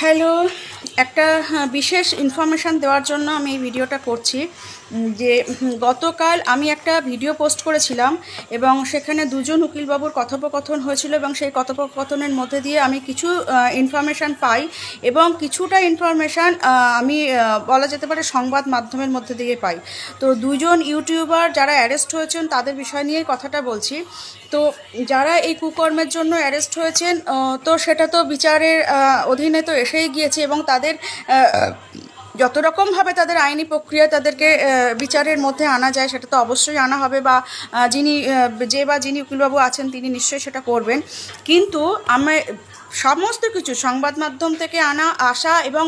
Hello, একটা বিশেষ information দেওয়ার জন্য আমি এই ভিডিওটা করছি। যে গতকাল আমি একটা ভিডিও পোস্ট করেছিলাম এবং সেখানে দুজন উকিলবাবুর কথোপকথন হয়েছিল এবং সেই কথোপকথনের মধ্যে দিয়ে আমি কিছু ইনফরমেশান পাই এবং কিছুটা ইনফরমেশান আমি বলা যেতে পারে সংবাদ মাধ্যমের মধ্যে দিয়ে পাই। তো দুজন ইউটিউবার যারা অ্যারেস্ট হয়েছেন তাদের বিষয় নিয়েই কথাটা বলছি। তো যারা এই কুকর্মের জন্য অ্যারেস্ট হয়েছেন তো সেটা তো বিচারের অধীনে তো এসেই গিয়েছে এবং তাদের যত রকমভাবে তাদের আইনি প্রক্রিয়া তাদেরকে বিচারের মধ্যে আনা যায় সেটা তো অবশ্যই আনা হবে, বা যিনি উকিলবাবু আছেন তিনি নিশ্চয়ই সেটা করবেন। কিন্তু সমস্ত কিছু সংবাদ মাধ্যম থেকে আসা এবং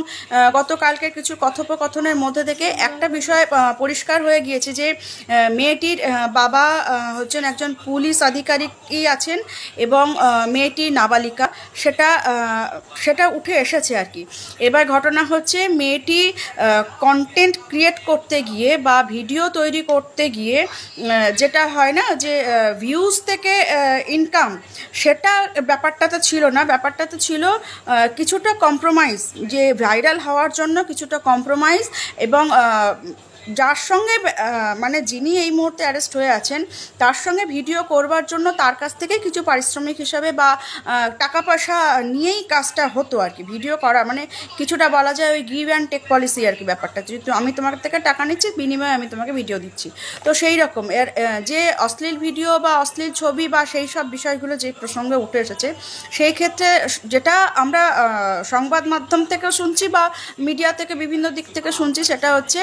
গতকালকের কিছু কথোপকথনের মধ্যে থেকে একটা বিষয় পরিষ্কার হয়ে গিয়েছে যে মেয়েটির বাবা হচ্ছেন একজন পুলিশ আধিকারিকই আছেন এবং মেয়েটি নাবালিকা, সেটা উঠে এসেছে আর কি। এবার ঘটনা হচ্ছে মেয়েটি কন্টেন্ট ক্রিয়েট করতে গিয়ে বা ভিডিও তৈরি করতে গিয়ে যেটা হয় না যে ভিউজ থেকে ইনকাম, সেটা ব্যাপারটাতে ছিল না। ব্যাপারটাতে ছিল কিছুটা কম্প্রোমাইজ, যে ভাইরাল হওয়ার জন্য কিছুটা কম্প্রোমাইজ এবং যার সঙ্গে মানে যিনি এই মুহূর্তে অ্যারেস্ট হয়ে আছেন তার সঙ্গে ভিডিও করবার জন্য তার কাছ থেকে কিছু পারিশ্রমিক হিসাবে বা টাকা পয়সা নিয়েই কাজটা হতো আর কি। ভিডিও করা মানে কিছুটা বলা যায় ওই গিভ অ্যান্ড টেক পলিসি আর কি ব্যাপারটা, যেহেতু আমি তোমার থেকে টাকা নিচ্ছি, বিনিময়ে আমি তোমাকে ভিডিও দিচ্ছি। তো সেই রকম যে অশ্লীল ভিডিও বা অশ্লীল ছবি বা সেই সব বিষয়গুলো যে প্রসঙ্গে উঠে এসেছে, সেই ক্ষেত্রে যেটা আমরা সংবাদ মাধ্যম থেকেও শুনছি বা মিডিয়া থেকে বিভিন্ন দিক থেকে শুনছি, সেটা হচ্ছে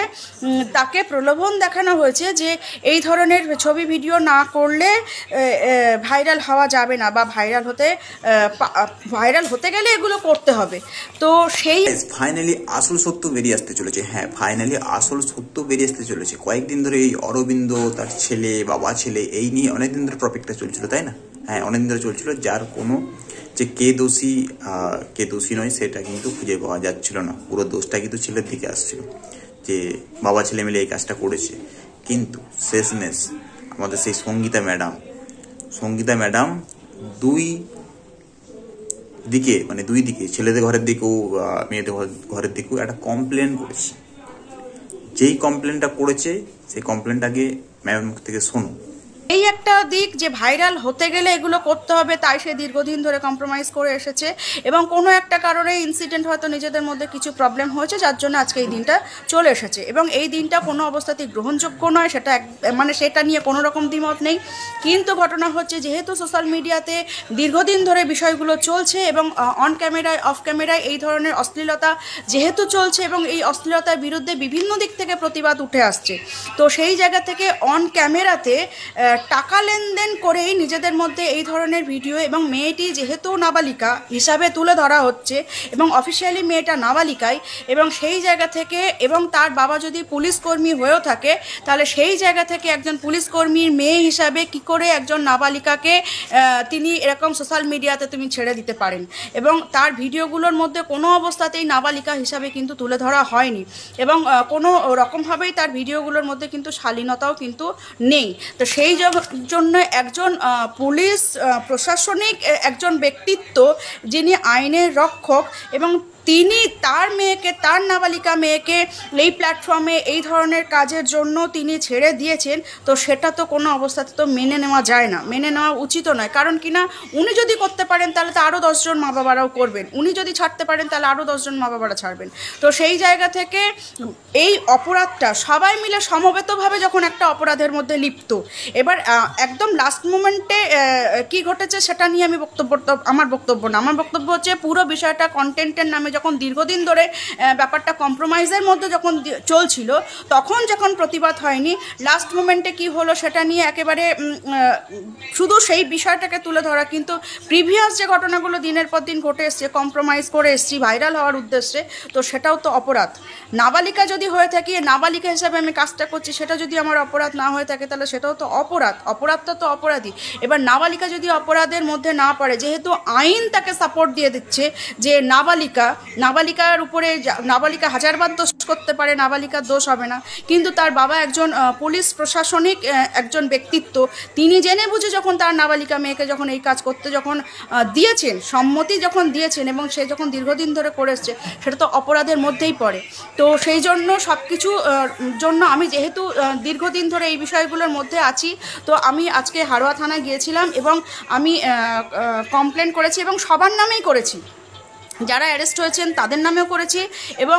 তাকে প্রলোভন দেখানো হয়েছে যে এই ধরনের ছবি ভিডিও না করলে ভাইরাল হওয়া যাবে না বা ভাইরাল হতে গেলে এগুলো করতে হবে। তো সেই ফাইনালি আসল সত্য বেরিয়ে আসতে চলেছে। হ্যাঁ, ফাইনালি আসল সত্য বেরিয়ে আসতে চলেছে। কয়েকদিন ধরে এই অরবিন্দ, তার ছেলে, বাবা ছেলে, এই নিয়ে অনেকদিন ধরে টপিকটা চলছিল, তাই না? হ্যাঁ, অনেকদিন ধরে চলছিল, যার কোনো যে কে দোষী নয় সেটা কিন্তু খুঁজে পাওয়া যাচ্ছিল না। পুরো দোষটা কিন্তু ছেলের দিকে আসছিল, যে বাবা ছেলে মিলে এই কাজটা করেছে। কিন্তু শেষমেশ আমাদের সেই সঙ্গীতা ম্যাডাম দুই দিকে ছেলেদের ঘরের দিকেও মেয়েদের ঘরের দিকেও একটা কমপ্লেন করেছে। যেই কমপ্লেনটা করেছে সেই কমপ্লেনটাকে ম্যামের মুখ থেকে শোনো। এই একটা দিক যে ভাইরাল হতে গেলে এগুলো করতে হবে, তাই সে দীর্ঘদিন ধরে কম্প্রোমাইজ করে এসেছে এবং কোনো একটা কারণে ইনসিডেন্ট হয়তো নিজেদের মধ্যে কিছু প্রবলেম হয়েছে, যার জন্য আজকে এই দিনটা চলে এসেছে এবং এই দিনটা কোনো অবস্থাতেই গ্রহণযোগ্য নয়। সেটা নিয়ে কোনো রকম দ্বিমত নেই। কিন্তু ঘটনা হচ্ছে, যেহেতু সোশ্যাল মিডিয়াতে দীর্ঘদিন ধরে বিষয়গুলো চলছে এবং অন ক্যামেরায় অফ ক্যামেরায় এই ধরনের অশ্লীলতা যেহেতু চলছে এবং এই অশ্লীলতার বিরুদ্ধে বিভিন্ন দিক থেকে প্রতিবাদ উঠে আসছে, তো সেই জায়গা থেকে অন ক্যামেরাতে টাকা লেনদেন করেই নিজেদের মধ্যে এই ধরনের ভিডিও, এবং মেয়েটি যেহেতু নাবালিকা হিসাবে তুলে ধরা হচ্ছে এবং অফিসিয়ালি মেয়েটা নাবালিকাই, এবং সেই জায়গা থেকে এবং তার বাবা যদি পুলিশ কর্মী হয়েও থাকে, তাহলে সেই জায়গা থেকে একজন পুলিশ কর্মীর মেয়ে হিসাবে কি করে একজন নাবালিকাকে তিনি এরকম সোশ্যাল মিডিয়াতে তুমি ছেড়ে দিতে পারেন। এবং তার ভিডিওগুলোর মধ্যে কোনো অবস্থাতেই নাবালিকা হিসাবে কিন্তু তুলে ধরা হয়নি এবং কোনো রকমভাবেই তার ভিডিওগুলোর মধ্যে কিন্তু শালীনতাও কিন্তু নেই। তো সেই জন্য একজন পুলিশ প্রশাসনিক একজন ব্যক্তিত্ব, যিনি আইনের রক্ষক, এবং তিনি তার নাবালিকা মেয়েকে এই প্ল্যাটফর্মে এই ধরনের কাজের জন্য তিনি ছেড়ে দিয়েছেন, তো সেটা তো কোনো অবস্থাতে তো মেনে নেওয়া যায় না, মেনে নেওয়া উচিত নয়। কারণ কিনা উনি যদি করতে পারেন তাহলে তো আরও 10 জন মা বাবারাও করবেন, উনি যদি ছাড়তে পারেন তাহলে আরও 10 জন মা বাবারা ছাড়বেন। তো সেই জায়গা থেকে এই অপরাধটা সবাই মিলে সমবেতভাবে যখন একটা অপরাধের মধ্যে লিপ্ত, এবার একদম লাস্ট মোমেন্টে কি ঘটেছে সেটা নিয়ে আমার বক্তব্য হচ্ছে, পুরো বিষয়টা কন্টেন্টের নামে যখন দীর্ঘদিন ধরে ব্যাপারটা কম্প্রোমাইজের মধ্যে যখন চলছিল, তখন যখন প্রতিবাদ হয়নি, লাস্ট মোমেন্টে কি হলো সেটা নিয়ে একেবারে শুধু সেই বিষয়টাকে তুলে ধরা। কিন্তু প্রিভিয়াস যে ঘটনাগুলো দিনের পর দিন ঘটে এসছে, কম্প্রোমাইজ করে এসছি ভাইরাল হওয়ার উদ্দেশ্যে, তো সেটাও তো অপরাধ। নাবালিকা যদি হয়ে থাকি, নাবালিকা হিসাবে আমি কাজটা করছি, সেটা যদি আমার অপরাধ না হয়ে থাকে তাহলে সেটাও তো অপরাধটা তো অপরাধী। এবার নাবালিকা যদি অপরাধের মধ্যে না পড়ে, যেহেতু আইন তাকে সাপোর্ট দিয়ে দিচ্ছে যে নাবালিকার উপরে নাবালিকা হাজারবার তো করতে পারে, নাবালিকার দোষ হবে না, কিন্তু তার বাবা একজন পুলিশ প্রশাসনিক একজন ব্যক্তিত্ব, তিনি জেনে বুঝে যখন তার নাবালিকা মেয়েকে যখন এই কাজ করতে যখন দিয়েছেন, সম্মতি যখন দিয়েছেন এবং সে যখন দীর্ঘদিন ধরে করে এসছে, সেটা তো অপরাধের মধ্যেই পড়ে। তো সেই জন্য সব কিছু জন্য আমি যেহেতু দীর্ঘদিন ধরে এই বিষয়গুলোর মধ্যে আছি, তো আমি আজকে হাড়োয়া থানায় গিয়েছিলাম এবং আমি কমপ্লেন করেছি এবং সবার নামেই করেছি, যারা অ্যারেস্ট হয়েছেন তাদের নামেও করেছি এবং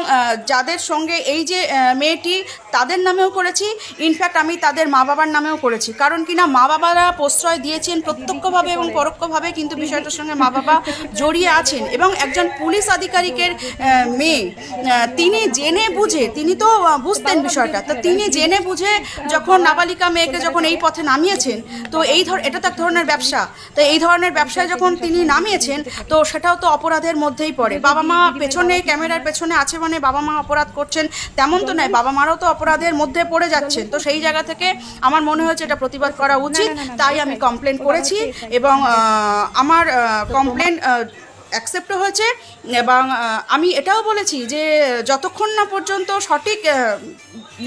যাদের সঙ্গে এই যে মেয়েটি তাদের নামেও করেছি। ইনফ্যাক্ট আমি তাদের মা বাবার নামেও করেছি, কারণ কিনা মা বাবারা প্রশ্রয় দিয়েছেন প্রত্যক্ষভাবে এবং পরোক্ষভাবে, কিন্তু বিষয়টার সঙ্গে মা বাবা জড়িয়ে আছেন। এবং একজন পুলিশ আধিকারিকের মেয়ে, তিনি জেনে বুঝে, তিনি তো বুঝতেন বিষয়টা, তো তিনি জেনে বুঝে যখন নাবালিকা মেয়েকে যখন এই পথে নামিয়েছেন, তো এটা তো এক ধরনের ব্যবসা, তো এই ধরনের ব্যবসায় যখন তিনি নামিয়েছেন, তো সেটাও তো অপরাধের মধ্যে পড়ে। বাবা মা পেছনে, ক্যামেরার পেছনে আছে মানে বাবা মা অপরাধ করছেন তেমন তো নয়, বাবা মারাও তো অপরাধের মধ্যে পড়ে যাচ্ছেন। তো সেই জায়গা থেকে আমার মনে হয়েছে এটা প্রতিবাদ করা উচিত, তাই আমি কমপ্লেন করেছি এবং আমার কমপ্লেন অ্যাকসেপ্টও হয়েছে। এবং আমি এটাও বলেছি যে যতক্ষণ না পর্যন্ত সঠিক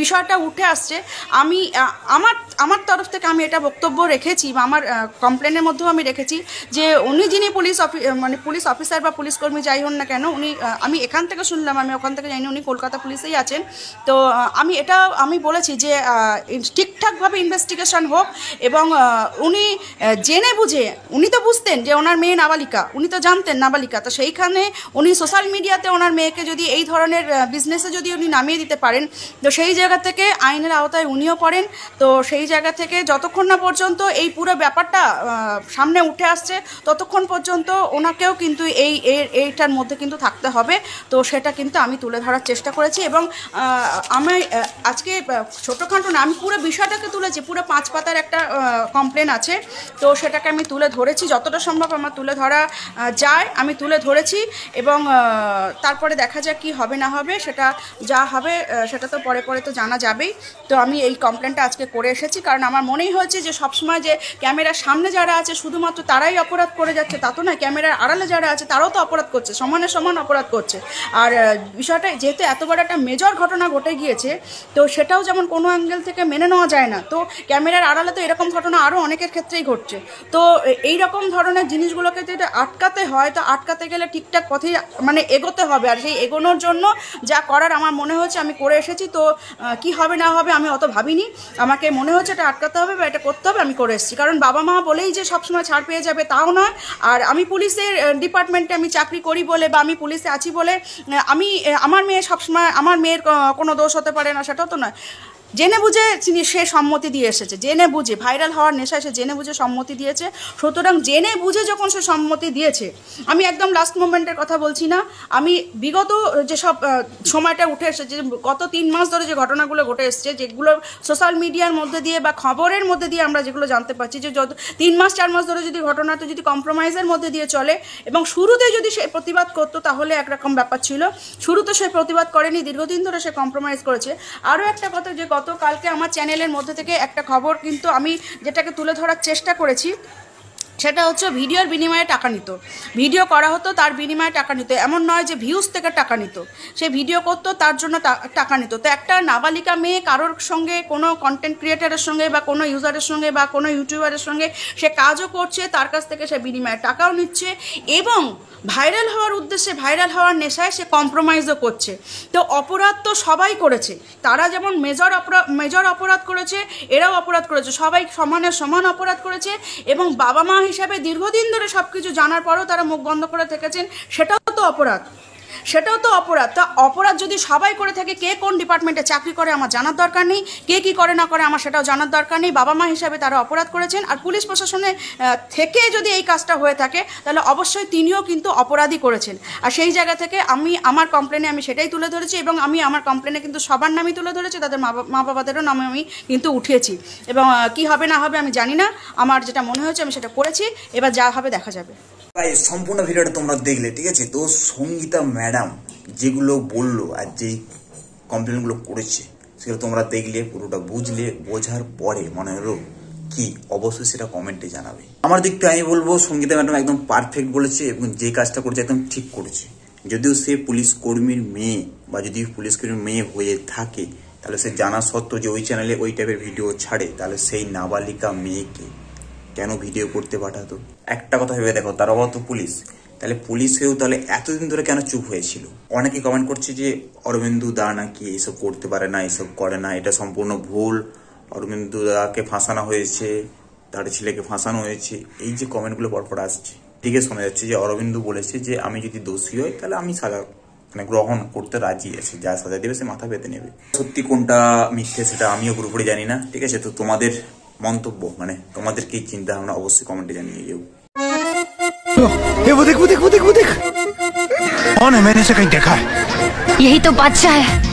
বিষয়টা উঠে আসছে, আমি আমার তরফ থেকে আমি এটা বক্তব্য রেখেছি বা আমার কমপ্লেনের মধ্যেও আমি রেখেছি যে উনি যিনি পুলিশ অফিসার বা পুলিশ কর্মী যাই হন না কেন, উনি, আমি এখান থেকে শুনলাম, আমি ওখান থেকে জানি উনি কলকাতা পুলিশেই আছেন। তো আমি বলেছি যে ঠিকঠাকভাবে ইনভেস্টিগেশন হোক এবং উনি জেনে বুঝে, উনি তো বুঝতেন যে ওনার মেয়ে নাবালিকা, উনি তো জানতেন নাবালিকা, তো সেইখানে উনি সোশ্যাল মিডিয়াতে ওনার মেয়েকে যদি এই ধরনের বিজনেসে যদি উনি নামিয়ে দিতে পারেন, তো সেই জায়গা থেকে আইনের আওতায় উনিও পড়েন। তো সেই জায়গা থেকে যতক্ষণ না পর্যন্ত এই পুরো ব্যাপারটা সামনে উঠে আসছে, ততক্ষণ পর্যন্ত ওনাকেও কিন্তু এইটার মধ্যে কিন্তু থাকতে হবে। তো সেটা কিন্তু আমি তুলে ধরার চেষ্টা করেছি এবং আমি আজকে ছোটোখাটো না, আমি পুরো বিষয়টাকে তুলেছি, পুরো 5 পাতার একটা কমপ্লেন আছে, তো সেটাকে আমি তুলে ধরেছি, যতটা সম্ভব আমার তুলে ধরা যায় আমি তুলে ধরেছি এবং তারপরে দেখা যাক কী হবে না হবে, সেটা যা হবে সেটা তো পরে পরে তো জানা যাবেই। তো আমি এই কমপ্লেনটা আজকে করে এসেছি, কারণ আমার মনেই হয়েছে যে সবসময় যে ক্যামেরার সামনে যারা আছে শুধুমাত্র তারাই অপরাধ করে যাচ্ছে তা তো নয়, ক্যামেরার আড়ালে যারা আছে তারাও তো অপরাধ করছে, সমানে সমান অপরাধ করছে। আর বিষয়টা যেহেতু এত বড় একটা মেজর ঘটনা ঘটে গিয়েছে, তো সেটাও যেমন কোনো অ্যাঙ্গেল থেকে মেনে নেওয়া যায় না, তো ক্যামেরার আড়ালে তো এরকম ঘটনা আরও অনেকের ক্ষেত্রেই ঘটছে। তো এই রকম ধরনের জিনিসগুলোকে যদি আটকাতে হয়, তো আটকাতে গেলে ঠিকঠাক পথে মানে এগোতে হবে, আর সেই এগোনোর জন্য যা করার আমার মনে হচ্ছে আমি করে এসেছি। তো কি হবে না হবে আমি অত ভাবিনি, আমাকে মনে হচ্ছে এটা আটকাতে হবে বা এটা করতে হবে, আমি করে এসেছি। কারণ বাবা মা বলেই যে সবসময় ছাড় পেয়ে যাবে তাও নয়, আর আমি পুলিশের ডিপার্টমেন্টে আমি চাকরি করি বলে বা আমি পুলিশে আছি বলে আমার মেয়ে সবসময়, আমার মেয়ের কোনো দোষ হতে পারে না সেটাও তো নয়। জেনে বুঝে সে সম্মতি দিয়ে এসেছে, জেনে বুঝে, ভাইরাল হওয়ার নেশায় সে জেনে বুঝে সম্মতি দিয়েছে। সুতরাং জেনে বুঝে যখন সে সম্মতি দিয়েছে, আমি একদম লাস্ট মোমেন্টের কথা বলছি না, আমি বিগত যেসব সময়টা উঠে এসেছে, গত 3 মাস ধরে যে ঘটনাগুলো ঘটে এসছে, যেগুলো সোশ্যাল মিডিয়ার মধ্যে দিয়ে বা খবরের মধ্যে দিয়ে আমরা যেগুলো জানতে পারছি, যে যত 3 মাস 4 মাস ধরে যদি ঘটনাটা যদি কম্প্রোমাইজের মধ্যে দিয়ে চলে এবং শুরুতে যদি সে প্রতিবাদ করতো তাহলে একরকম ব্যাপার ছিল, শুরুতে সে প্রতিবাদ করেনি, দীর্ঘদিন ধরে সে কম্প্রোমাইজ করেছে। আরও একটা কথা, যে গতকালকে আমার চ্যানেলের মধ্যে থেকে একটা খবর কিন্তু আমি যেটাকে তুলে ধরার চেষ্টা করেছি, সেটা হচ্ছে ভিডিওর বিনিময়ে টাকা নিত, ভিডিও করা হতো তার বিনিময়ে টাকা নিত, এমন নয় যে ভিউজ থেকে টাকা নিত, সে ভিডিও করতো তার জন্য টাকা নিত। তো একটা নাবালিকা মেয়ে কারোর সঙ্গে, কোনো কন্টেন্ট ক্রিয়েটারের সঙ্গে বা কোনো ইউজারের সঙ্গে বা কোনো ইউটিউবারের সঙ্গে সে কাজও করছে, তার কাছ থেকে সে বিনিময়ে টাকাও নিচ্ছে এবং ভাইরাল হওয়ার উদ্দেশ্যে, ভাইরাল হওয়ার নেশায় সে কম্প্রোমাইজও করছে। তো অপরাধ তো সবাই করেছে, তারা যেমন মেজর অপরাধ করেছে, এরাও অপরাধ করেছে, সবাই সমানে সমান অপরাধ করেছে এবং বাবা মা হিসাবে দীর্ঘদিন ধরে সব কিছু জানার পরও তারা মুখ বন্ধ করে থেকেছেন, সেটাও তো অপরাধ, সেটাও তো অপরাধ। তা অপরাধ যদি সবাই করে থাকে, কে কোন ডিপার্টমেন্টে চাকরি করে আমার জানার দরকার নেই, কে কী করে না করে আমার সেটাও জানার দরকার নেই, বাবা মা হিসাবে তারা অপরাধ করেছেন। আর পুলিশ প্রশাসনে থেকে যদি এই কাজটা হয়ে থাকে তাহলে অবশ্যই তিনিও কিন্তু অপরাধী করেছেন। আর সেই জায়গা থেকে আমি আমার কমপ্লেনে আমি সেটাই তুলে ধরেছি এবং আমি আমার কমপ্লেনে কিন্তু সবার নামই তুলে ধরেছি, তাদের মা বাবাদেরও নামে আমি কিন্তু উঠিয়েছি এবং কি হবে না হবে আমি জানি না, আমার যেটা মনে হয়েছে আমি সেটা করেছি, এবার যা হবে দেখা যাবে। ভাই সম্পূর্ণ ভিডিওটা তোমরা দেখলে, ঠিক আছে? তো সঙ্গীতা ম্যাডাম যেগুলো বললো আর যেই কমপ্লেনগুলো করেছে সেগুলো তোমরা দেখলে, পুরোটা বুঝলে, বোঝার পরে মনে হলো কি, অবশ্যই সেটা কমেন্টে জানাবে। আমার দিক থেকে আমি বলবো সঙ্গীতা ম্যাডাম একদম পারফেক্ট বলেছে এবং যে কাজটা করেছে একদম ঠিক করেছে। যদিও সে পুলিশ কর্মীর মেয়ে বা যদি পুলিশ কর্মীর মেয়ে হয়ে থাকে, তাহলে সে জানা সত্ত্বেও যে ওই চ্যানেলে ওই টাইপের ভিডিও ছাড়ে, তাহলে সেই নাবালিকা মেয়েকে কেন ভিডিও করতে পাঠাতো? একটা কথা ভেবে দেখো, তার বাবা তো পুলিশ, তাহলে পুলিশ হয়েও তাহলে এতদিন ধরে কেন চুপ হয়েছিল? অনেকে কমেন্ট করছে যে অরবিন্দু দা নাকি এসব করতে পারে না, এসব করে না, এটা সম্পূর্ণ ভুল, অরবিন্দু দাকে ফাঁসানো হয়েছে, তার ছেলেকে ফাঁসানো হয়েছে, এই যে কমেন্টগুলো পরপর আসছে, দিকে শোনা যাচ্ছে যে অরবিন্দু বলেছে যে আমি যদি দোষী হই তাহলে আমি সাজা গ্রহণ করতে রাজি আছে, যা সাজা দেবে সে মাথা পেতে নেবে। সত্যি কোনটা মিথ্যে সেটা আমিও পুরোপুরি জানি না, ঠিক আছে? তো তোমাদের মন্তব্য তোমাদের কি চিন্তা ভাবনা অবশ্যই কমেন্টে জানিয়ে যেও। वो देख कौन है? मैंने इसे कहीं देखा है। यही तो बादशाह है।